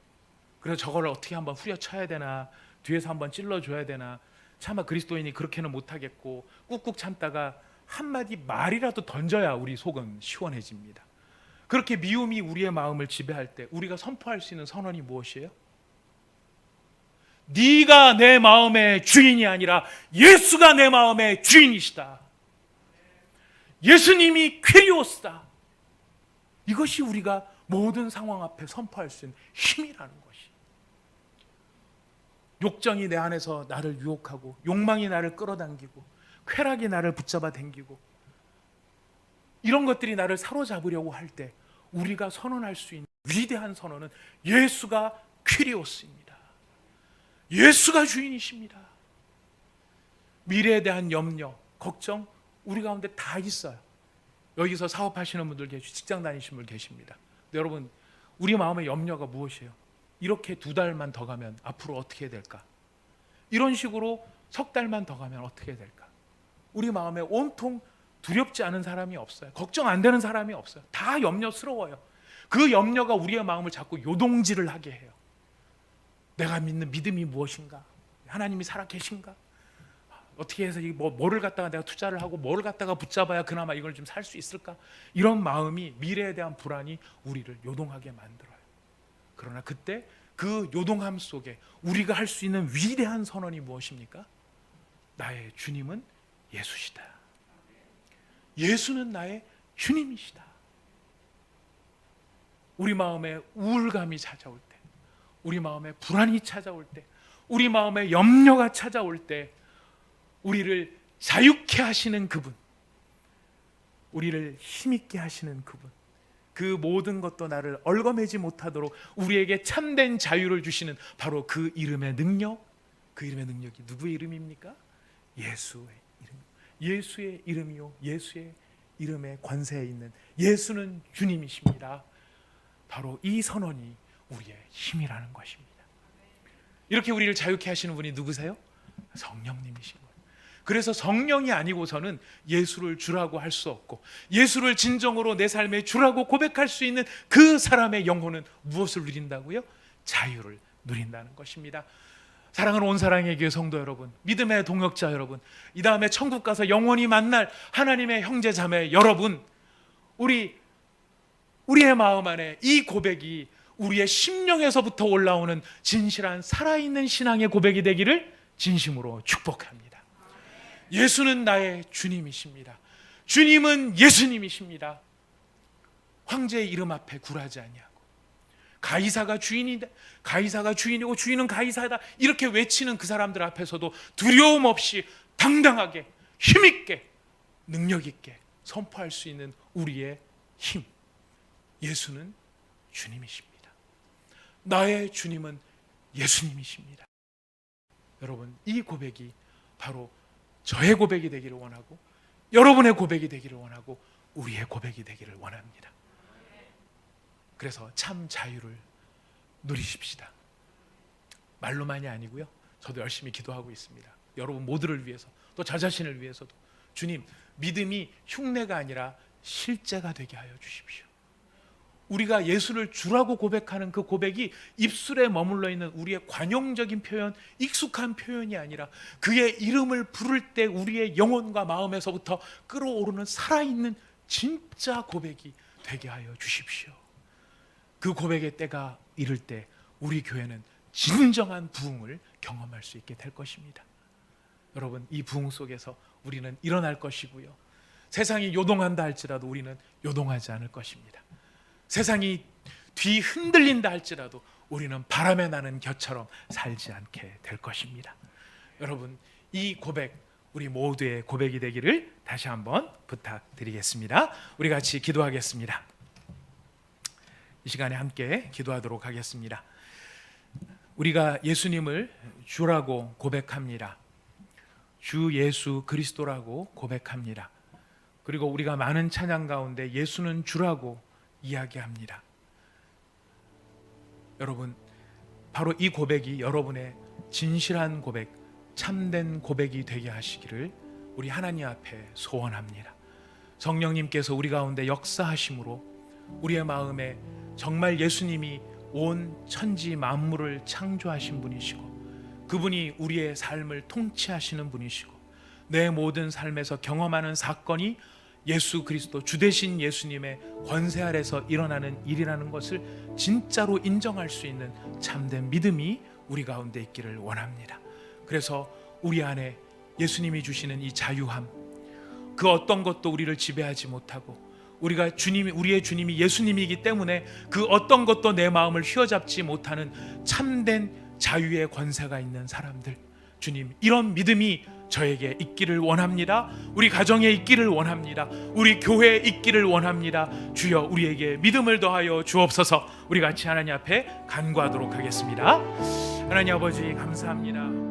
Speaker 1: 그래서 저거를 어떻게 한번 후려쳐야 되나, 뒤에서 한번 찔러줘야 되나. 차마 그리스도인이 그렇게는 못하겠고 꾹꾹 참다가 한마디 말이라도 던져야 우리 속은 시원해집니다. 그렇게 미움이 우리의 마음을 지배할 때 우리가 선포할 수 있는 선언이 무엇이에요? 네가 내 마음의 주인이 아니라 예수가 내 마음의 주인이시다. 예수님이 퀴리오스다. 이것이 우리가 모든 상황 앞에 선포할 수 있는 힘이라는 것이. 욕정이 내 안에서 나를 유혹하고 욕망이 나를 끌어당기고 쾌락이 나를 붙잡아 당기고 이런 것들이 나를 사로잡으려고 할 때 우리가 선언할 수 있는 위대한 선언은 예수가 퀴리오스입니다. 예수가 주인이십니다. 미래에 대한 염려, 걱정 우리 가운데 다 있어요. 여기서 사업하시는 분들 계시고 직장 다니시는 분 계십니다. 근데 여러분 우리 마음의 염려가 무엇이에요? 이렇게 2달만 더 가면 앞으로 어떻게 될까? 이런 식으로 석 달만 더 가면 어떻게 될까? 우리 마음에 온통 두렵지 않은 사람이 없어요. 걱정 안 되는 사람이 없어요. 다 염려스러워요. 그 염려가 우리의 마음을 자꾸 요동질을 하게 해요. 내가 믿는 믿음이 무엇인가? 하나님이 살아계신가? 어떻게 해서 뭐를 갖다가 내가 투자를 하고 뭐를 갖다가 붙잡아야 그나마 이걸 좀 살 수 있을까? 이런 마음이 미래에 대한 불안이 우리를 요동하게 만들어요. 그러나 그때 그 요동함 속에 우리가 할 수 있는 위대한 선언이 무엇입니까? 나의 주님은 예수시다. 예수는 나의 주님이시다. 우리 마음에 우울감이 찾아올 때, 우리 마음에 불안이 찾아올 때, 우리 마음에 염려가 찾아올 때 우리를 자유케 하시는 그분, 우리를 힘있게 하시는 그분, 그 모든 것도 나를 얽어매지 못하도록 우리에게 참된 자유를 주시는 바로 그 이름의 능력, 그 이름의 능력이 누구의 이름입니까? 예수의 이름. 예수의 이름이요, 예수의 이름의 권세에 있는 예수는 주님이십니다. 바로 이 선언이 우리의 힘이라는 것입니다. 이렇게 우리를 자유케 하시는 분이 누구세요? 성령님이신 거예요. 그래서 성령이 아니고서는 예수를 주라고 할 수 없고 예수를 진정으로 내 삶의 주라고 고백할 수 있는 그 사람의 영혼은 무엇을 누린다고요? 자유를 누린다는 것입니다. 사랑하는 온사랑의 교회 성도 여러분, 믿음의 동역자 여러분, 이 다음에 천국 가서 영원히 만날 하나님의 형제 자매 여러분, 우리의 마음 안에 이 고백이 우리의 심령에서부터 올라오는 진실한 살아있는 신앙의 고백이 되기를 진심으로 축복합니다. 예수는 나의 주님이십니다. 주님은 예수님이십니다. 황제의 이름 앞에 굴하지 아니하고 가이사가 주인이고 주인은 가이사다 이렇게 외치는 그 사람들 앞에서도 두려움 없이 당당하게 힘있게 능력있게 선포할 수 있는 우리의 힘, 예수는 주님이십니다. 나의 주님은 예수님이십니다. 여러분, 이 고백이 바로 저의 고백이 되기를 원하고 여러분의 고백이 되기를 원하고 우리의 고백이 되기를 원합니다. 그래서 참 자유를 누리십시다. 말로만이 아니고요, 저도 열심히 기도하고 있습니다. 여러분 모두를 위해서, 또 저 자신을 위해서도 주님, 믿음이 흉내가 아니라 실제가 되게 하여 주십시오. 우리가 예수를 주라고 고백하는 그 고백이 입술에 머물러 있는 우리의 관용적인 표현, 익숙한 표현이 아니라 그의 이름을 부를 때 우리의 영혼과 마음에서부터 끓어오르는 살아있는 진짜 고백이 되게 하여 주십시오. 그 고백의 때가 이를 때 우리 교회는 진정한 부흥을 경험할 수 있게 될 것입니다. 여러분, 이 부흥 속에서 우리는 일어날 것이고요, 세상이 요동한다 할지라도 우리는 요동하지 않을 것입니다. 세상이 뒤 흔들린다 할지라도 우리는 바람에 나는 겨처럼 살지 않게 될 것입니다. 여러분, 이 고백, 우리 모두의 고백이 되기를 다시 한번 부탁드리겠습니다. 우리 같이 기도하겠습니다. 이 시간에 함께 기도하도록 하겠습니다. 우리가 예수님을 주라고 고백합니다. 주 예수 그리스도라고 고백합니다. 그리고 우리가 많은 찬양 가운데 예수는 주라고 이야기합니다. 여러분, 바로 이 고백이 여러분의 진실한 고백, 참된 고백이 되게 하시기를 우리 하나님 앞에 소원합니다. 성령님께서 우리 가운데 역사하심으로 우리의 마음에 정말 예수님이 온 천지 만물을 창조하신 분이시고 그분이 우리의 삶을 통치하시는 분이시고 내 모든 삶에서 경험하는 사건이 예수 그리스도 주 되신 예수님의 권세 아래서 일어나는 일이라는 것을 진짜로 인정할 수 있는 참된 믿음이 우리 가운데 있기를 원합니다. 그래서 우리 안에 예수님이 주시는 이 자유함, 그 어떤 것도 우리를 지배하지 못하고 우리의 주님이 예수님이기 때문에 그 어떤 것도 내 마음을 휘어잡지 못하는 참된 자유의 권세가 있는 사람들, 주님, 이런 믿음이 저에게 있기를 원합니다. 우리 가정에 있기를 원합니다. 우리 교회에 있기를 원합니다. 주여, 우리에게 믿음을 더하여 주옵소서. 우리 같이 하나님 앞에 간구하도록 하겠습니다. 하나님 아버지, 감사합니다.